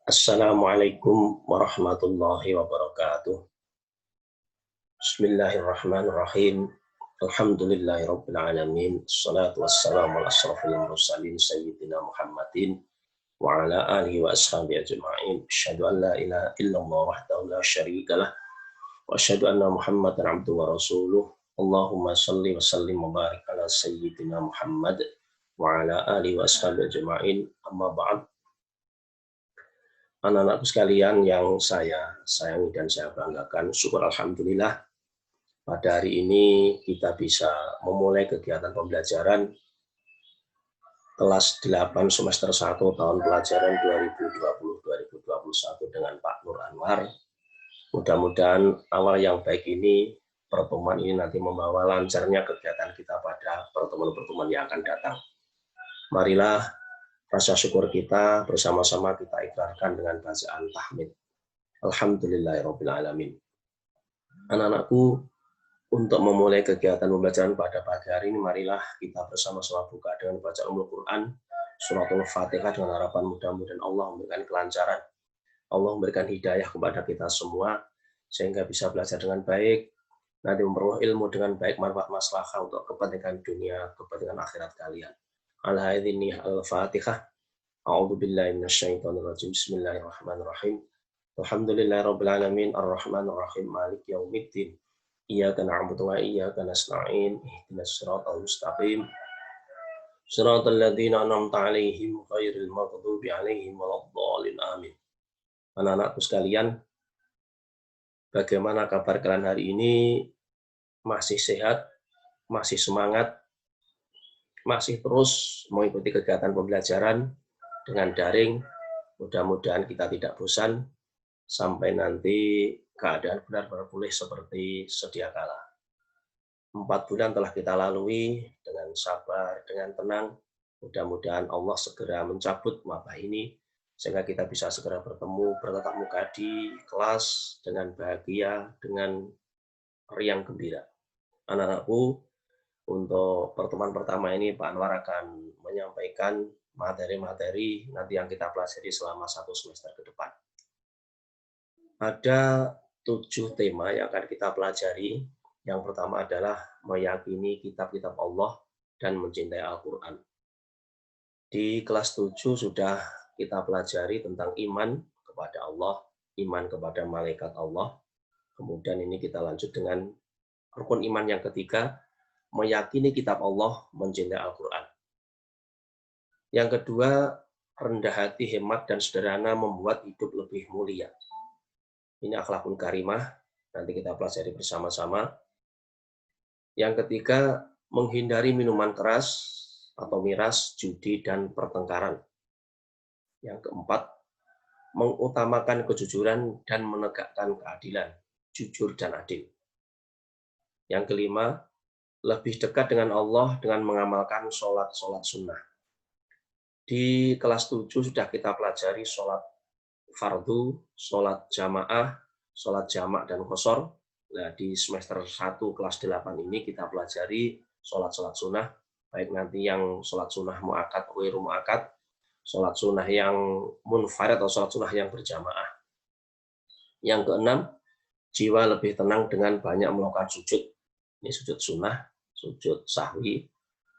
Assalamualaikum warahmatullahi wabarakatuh. Bismillahirrahmanirrahim. Alhamdulillahirabbil alamin. Wassalatu wassalamu ala asrofil mursalin sayyidina Muhammadin wa ala alihi wa ashabihi ajma'in. Asyhadu an la ilaha illallah wahdahu la syarikalah wa asyhadu anna Muhammadan abduhu wa rasuluh. Allahumma shalli wa sallim wa barik ala sayyidina Muhammad wa ala alihi wa ashabihi ajma'in. Amma ba'd. Anak-anakku sekalian yang saya sayangi dan saya banggakan, syukur alhamdulillah pada hari ini kita bisa memulai kegiatan pembelajaran kelas 8 semester 1 tahun pelajaran 2020-2021 dengan Pak Nur Anwar. Mudah-mudahan awal yang baik ini, pertemuan ini nanti membawa lancarnya kegiatan kita pada pertemuan-pertemuan yang akan datang. Marilah rasa syukur kita bersama-sama kita ikrarkan dengan bacaan tahmid. Alhamdulillahirabbil alamin. Anak-anakku, untuk memulai kegiatan pembelajaran pada pagi hari ini, marilah kita bersama-sama buka dengan bacaan Ummul Quran, surat Al-Fatihah, dengan harapan mudah-mudahan Allah memberikan kelancaran, Allah memberikan hidayah kepada kita semua, sehingga bisa belajar dengan baik, nanti memperoleh ilmu dengan baik, manfaat maslahah untuk kepentingan dunia, kepentingan akhirat kalian. Al-Hadini Al-Fatihah. A'udzu billahi minasyaitonir rajim. Bismillahirrahmanirrahim. Alhamdulillahirabbil alamin arrahmanir rahim maliki yaumiddin. Iyyaka na'budu wa iyyaka nasta'in. Ihdinas siratal mustaqim. Shiratal ladzina an'amta 'alaihim ghairil maghdubi 'alaihim waladdallin. Amin. Anak-anakku sekalian, bagaimana kabar kalian hari ini? Masih sehat? Masih semangat? Masih terus mengikuti kegiatan pembelajaran dengan daring? Mudah-mudahan kita tidak bosan sampai nanti keadaan benar-benar pulih seperti sedia kala. 4 bulan telah kita lalui dengan sabar, dengan tenang. Mudah-mudahan Allah segera mencabut wabah ini sehingga kita bisa segera bertemu, bertatap muka di kelas dengan bahagia, dengan riang gembira. Anak-anakku, untuk pertemuan pertama ini Pak Anwar akan menyampaikan materi-materi nanti yang kita pelajari selama 1 semester ke depan. Ada 7 tema yang akan kita pelajari. Yang pertama adalah meyakini kitab-kitab Allah dan mencintai Al-Quran. Di kelas 7 sudah kita pelajari tentang iman kepada Allah, iman kepada malaikat Allah. Kemudian ini kita lanjut dengan rukun iman yang ketiga, meyakini kitab Allah, mencintai Al-Quran. Yang kedua, rendah hati, hemat, dan sederhana membuat hidup lebih mulia. Ini akhlakul karimah, nanti kita pelajari bersama-sama. Yang ketiga, menghindari minuman keras atau miras, judi, dan pertengkaran. Yang keempat, mengutamakan kejujuran dan menegakkan keadilan, jujur dan adil. Yang kelima, lebih dekat dengan Allah dengan mengamalkan sholat-sholat sunnah. Di kelas 7 sudah kita pelajari sholat fardu, sholat jamaah, sholat jamak, dan qashar. Nah, di semester 1 kelas 8 ini kita pelajari sholat-sholat sunnah, baik nanti yang sholat sunnah mu'akad, ghairu mu'akad, sholat sunnah yang munfarid atau sholat sunnah yang berjamaah. Yang keenam, jiwa lebih tenang dengan banyak melakukan sujud. Ini sujud sunnah, sujud sahwi,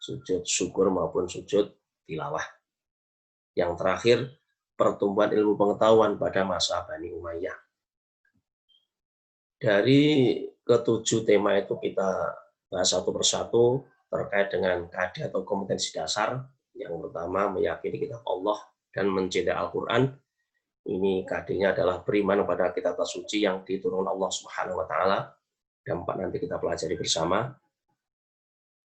sujud syukur maupun sujud tilawah. Yang terakhir, pertumbuhan ilmu pengetahuan pada masa Bani Umayyah. Dari ke-7 tema itu kita bahas satu persatu terkait dengan KD atau kompetensi dasar. Yang pertama, meyakini kitab Allah dan mencintai Al-Quran. Ini KD-nya adalah beriman kepada kitab suci yang diturunkan Allah Subhanahu wa Ta'ala. Dan 4 nanti kita pelajari bersama.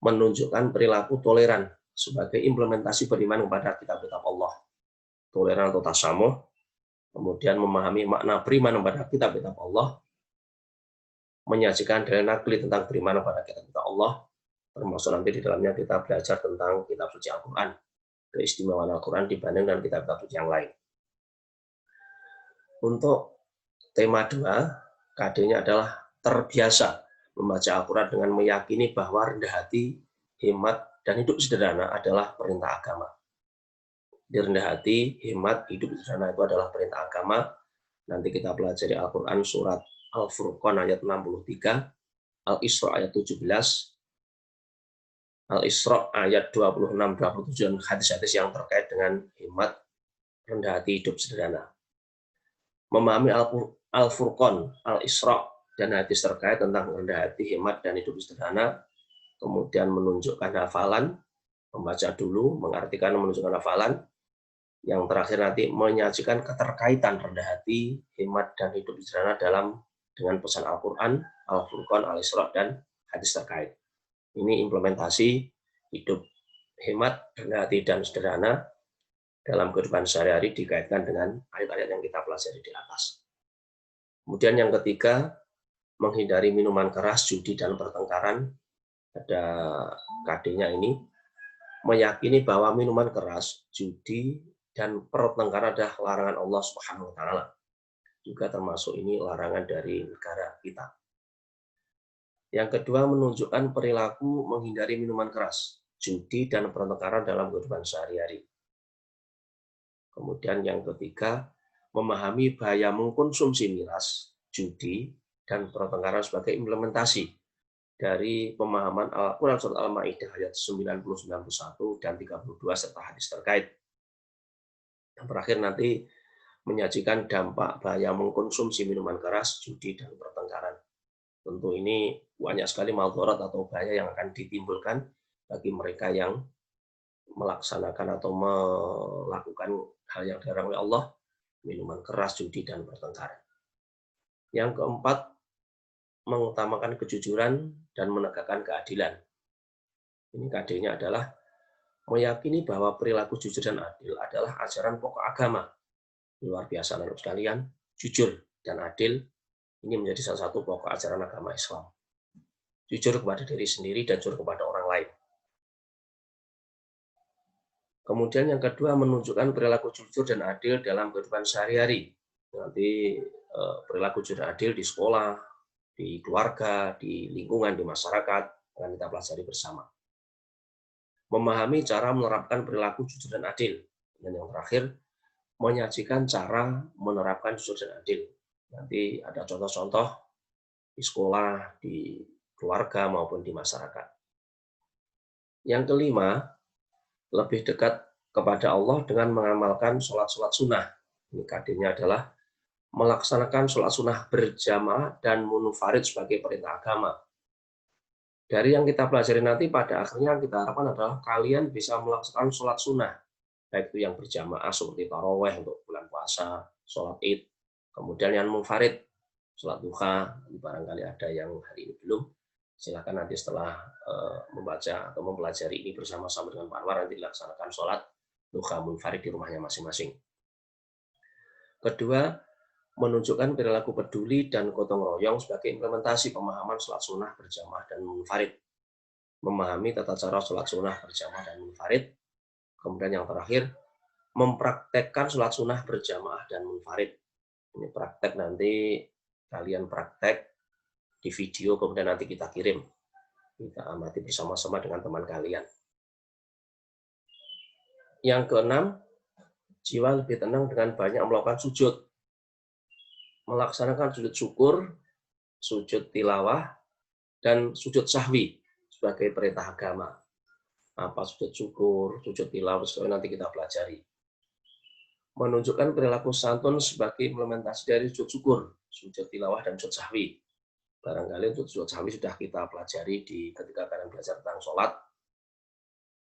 Menunjukkan perilaku toleran sebagai implementasi beriman kepada kitab-kitab Allah. Toleran atau tasamuh, kemudian memahami makna beriman kepada kitab-kitab Allah, menyajikan dalil nakli tentang beriman kepada kitab-kitab Allah, termasuk nanti di dalamnya kita belajar tentang kitab suci Al-Quran, keistimewaan Al-Quran dibanding dengan kitab-kitab suci yang lain. Untuk tema 2, KD-nya adalah terbiasa membaca Al-Quran dengan meyakini bahwa rendah hati, hemat, dan hidup sederhana adalah perintah agama. Rendah hati, hemat, hidup sederhana itu adalah perintah agama. Nanti kita pelajari Al-Quran surat Al-Furqan ayat 63, Al-Isra ayat 17, Al-Isra ayat 26-27, dan hadis-hadis yang terkait dengan hemat, rendah hati, hidup sederhana. Memahami Al-Furqan, Al-Isra, dan hadis terkait tentang rendah hati, hemat, dan hidup sederhana, kemudian menunjukkan hafalan, membaca dulu, mengartikan, menunjukkan hafalan. Yang terakhir nanti menyajikan keterkaitan rendah hati, hemat, dan hidup sederhana dengan pesan Al-Quran, Al-Furqan, Al-Isra, dan hadis terkait. Ini implementasi hidup hemat, rendah hati, dan sederhana dalam kehidupan sehari-hari dikaitkan dengan ayat-ayat yang kita pelajari di atas. Kemudian yang ketiga, menghindari minuman keras, judi, dan pertengkaran. Ada KD-nya ini, meyakini bahwa minuman keras, judi, dan pertengkaran adalah larangan Allah Subhanahu wa taala. Juga termasuk ini larangan dari negara kita. Yang kedua, menunjukkan perilaku menghindari minuman keras, judi, dan pertengkaran dalam kehidupan sehari-hari. Kemudian yang ketiga, memahami bahaya mengkonsumsi miras, judi, dan pertengkaran sebagai implementasi dari pemahaman Al-Quran surat Al-Maidah ayat 90-91 dan 32 serta hadis terkait. Yang terakhir nanti menyajikan dampak bahaya mengkonsumsi minuman keras, judi, dan pertengkaran. Tentu ini banyak sekali maldharat atau bahaya yang akan ditimbulkan bagi mereka yang melaksanakan atau melakukan hal yang dilarang oleh Allah, minuman keras, judi, dan pertengkaran. Yang keempat, mengutamakan kejujuran dan menegakkan keadilan. Ini KD-nya adalah meyakini bahwa perilaku jujur dan adil adalah ajaran pokok agama. Luar biasa, anak sekalian, jujur dan adil ini menjadi salah satu pokok ajaran agama Islam. Jujur kepada diri sendiri dan jujur kepada orang lain. Kemudian yang kedua, menunjukkan perilaku jujur dan adil dalam kehidupan sehari-hari. Nanti perilaku jujur dan adil di sekolah, di keluarga, di lingkungan, di masyarakat, akan kita pelajari bersama. Memahami cara menerapkan perilaku jujur dan adil. Dan yang terakhir, menyajikan cara menerapkan jujur dan adil. Nanti ada contoh-contoh di sekolah, di keluarga, maupun di masyarakat. Yang kelima, lebih dekat kepada Allah dengan mengamalkan sholat-sholat sunnah. Ini KD-nya adalah melaksanakan sholat sunnah berjamaah dan munfarid sebagai perintah agama. Dari yang kita pelajari nanti, pada akhirnya kita harapkan adalah kalian bisa melaksanakan sholat sunnah, baik itu yang berjamaah seperti taraweh untuk bulan puasa, sholat id, kemudian yang munfarid, sholat duha, barangkali ada yang hari ini belum, silakan nanti setelah membaca atau mempelajari ini bersama-sama dengan Pak Anwar, nanti dilaksanakan sholat duha munfarid di rumahnya masing-masing. Kedua, menunjukkan perilaku peduli dan gotong royong sebagai implementasi pemahaman sholat sunnah berjamaah dan munfarid. Memahami tata cara sholat sunnah berjamaah dan munfarid. Kemudian yang terakhir, mempraktekkan sholat sunnah berjamaah dan munfarid. Ini praktek, nanti kalian praktek di video, kemudian nanti kita kirim. Kita amati bersama-sama dengan teman kalian. Yang keenam, jiwa lebih tenang dengan banyak melakukan sujud. Melaksanakan sujud syukur, sujud tilawah, dan sujud sahwi sebagai perintah agama. Apa sujud syukur, sujud tilawah, nanti kita pelajari. Menunjukkan perilaku santun sebagai implementasi dari sujud syukur, sujud tilawah, dan sujud sahwi. Barangkali untuk sujud sahwi sudah kita pelajari ketika kalian belajar tentang sholat.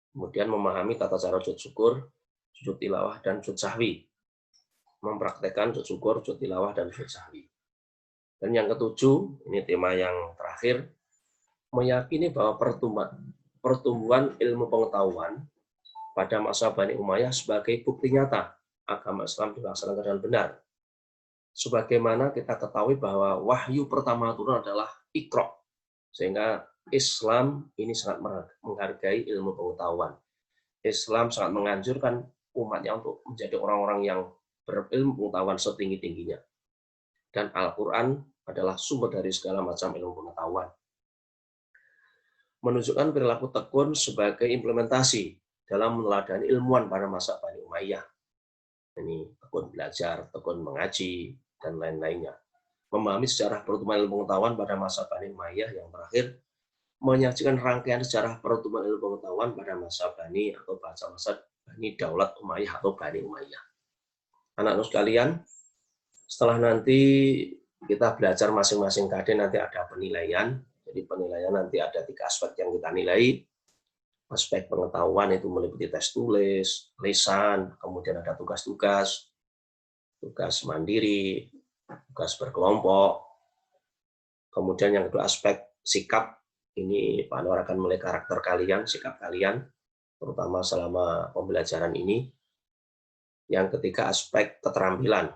Kemudian memahami tata cara sujud syukur, sujud tilawah, dan sujud sahwi. Mempraktekkan sujud syukur, sujud tilawah, dan sujud sahwi. Dan yang ketujuh, ini tema yang terakhir, meyakini bahwa pertumbuhan ilmu pengetahuan pada masa Bani Umayyah sebagai bukti nyata agama Islam dilaksanakan dengan benar. Sebagaimana kita ketahui bahwa wahyu pertama turun adalah Iqra, sehingga Islam ini sangat menghargai ilmu pengetahuan. Islam sangat menganjurkan umatnya untuk menjadi orang-orang yang berilmu pengetahuan setinggi-tingginya. Dan Al-Quran adalah sumber dari segala macam ilmu pengetahuan. Menunjukkan perilaku tekun sebagai implementasi dalam meneladani ilmuwan pada masa Bani Umayyah. Ini tekun belajar, tekun mengaji, dan lain-lainnya. Memahami sejarah pertumbuhan ilmu pengetahuan pada masa Bani Umayyah yang terakhir, menyajikan rangkaian sejarah pertumbuhan ilmu pengetahuan pada masa Bani atau masa Bani Daulat Umayyah atau Bani Umayyah. Anak-anak sekalian, setelah nanti kita belajar masing-masing KD, nanti ada penilaian. Jadi penilaian nanti ada 3 aspek yang kita nilai. Aspek pengetahuan itu meliputi tes tulis, lisan, kemudian ada tugas-tugas, tugas mandiri, tugas berkelompok. Kemudian yang kedua aspek sikap. Ini Pak Anwar akan mulai karakter kalian, sikap kalian, terutama selama pembelajaran ini. Yang ketiga aspek keterampilan.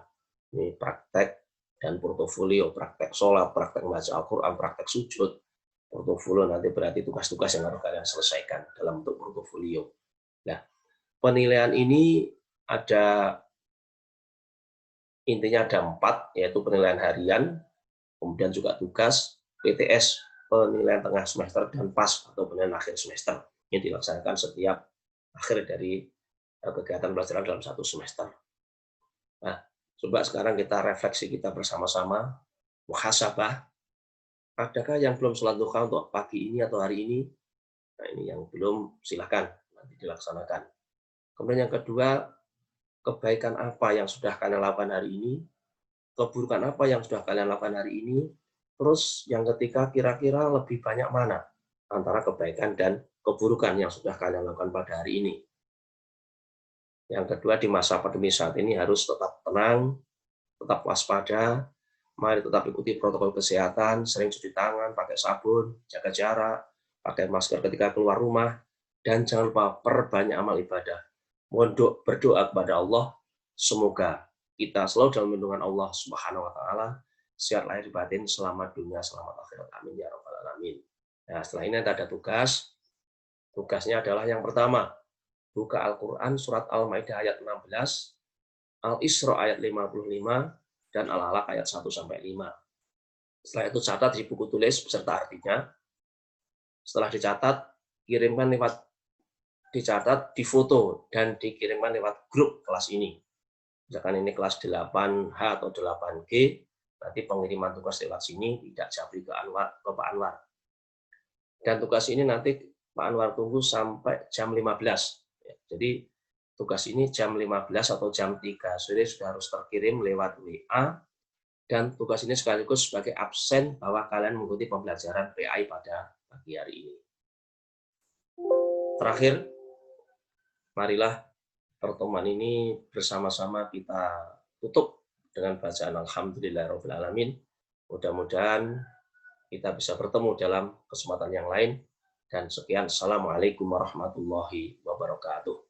Ini praktek dan portofolio, praktek sholat, praktek membaca Al-Quran, praktek sujud. Portofolio nanti berarti tugas-tugas yang harus kalian selesaikan dalam bentuk portofolio. Nah, penilaian ini ada intinya ada 4, yaitu penilaian harian, kemudian juga tugas, PTS, penilaian tengah semester, dan PAS atau penilaian akhir semester. Ini dilaksanakan setiap akhir dari kegiatan pelajaran dalam 1 semester. Nah, coba sekarang kita refleksi kita bersama-sama, muhasabah. Adakah yang belum sholat duha untuk pagi ini atau hari ini? Nah, ini yang belum, silakan nanti dilaksanakan. Kemudian yang kedua, kebaikan apa yang sudah kalian lakukan hari ini? Keburukan apa yang sudah kalian lakukan hari ini? Terus yang ketiga, kira-kira lebih banyak mana antara kebaikan dan keburukan yang sudah kalian lakukan pada hari ini? Yang kedua, di masa pandemi saat ini harus tetap tenang, tetap waspada, mari tetap ikuti protokol kesehatan, sering cuci tangan, pakai sabun, jaga jarak, pakai masker ketika keluar rumah, dan jangan lupa perbanyak amal ibadah. Mohon berdoa kepada Allah, semoga kita selalu dalam lindungan Allah Subhanahu wa Ta'ala, sehat lahir batin, selamat dunia, selamat akhirat. Amin ya rabbal alamin. Nah, setelah ini ada tugas. Tugasnya adalah yang pertama, buka Al-Quran surat Al-Maidah ayat 16, Al-Isra ayat 55, dan Al-Alaq ayat 1-5. Setelah itu catat di buku tulis beserta artinya. Setelah dicatat, kirimkan lewat dicatat, difoto, dan dikirimkan lewat grup kelas ini. Misalkan ini kelas 8H atau 8G, nanti pengiriman tugas lewat sini tidak japri ke Pak Anwar. Dan tugas ini nanti Pak Anwar tunggu sampai jam 15. Jadi tugas ini jam 15 atau jam 3 sore sudah harus terkirim lewat WA, dan tugas ini sekaligus sebagai absen bahwa kalian mengikuti pembelajaran PAI pada pagi hari ini. Terakhir, marilah pertemuan ini bersama-sama kita tutup dengan bacaan Alhamdulillahirabbil alamin. Mudah-mudahan kita bisa bertemu dalam kesempatan yang lain. Dan sekian, Assalamualaikum warahmatullahi wabarakatuh.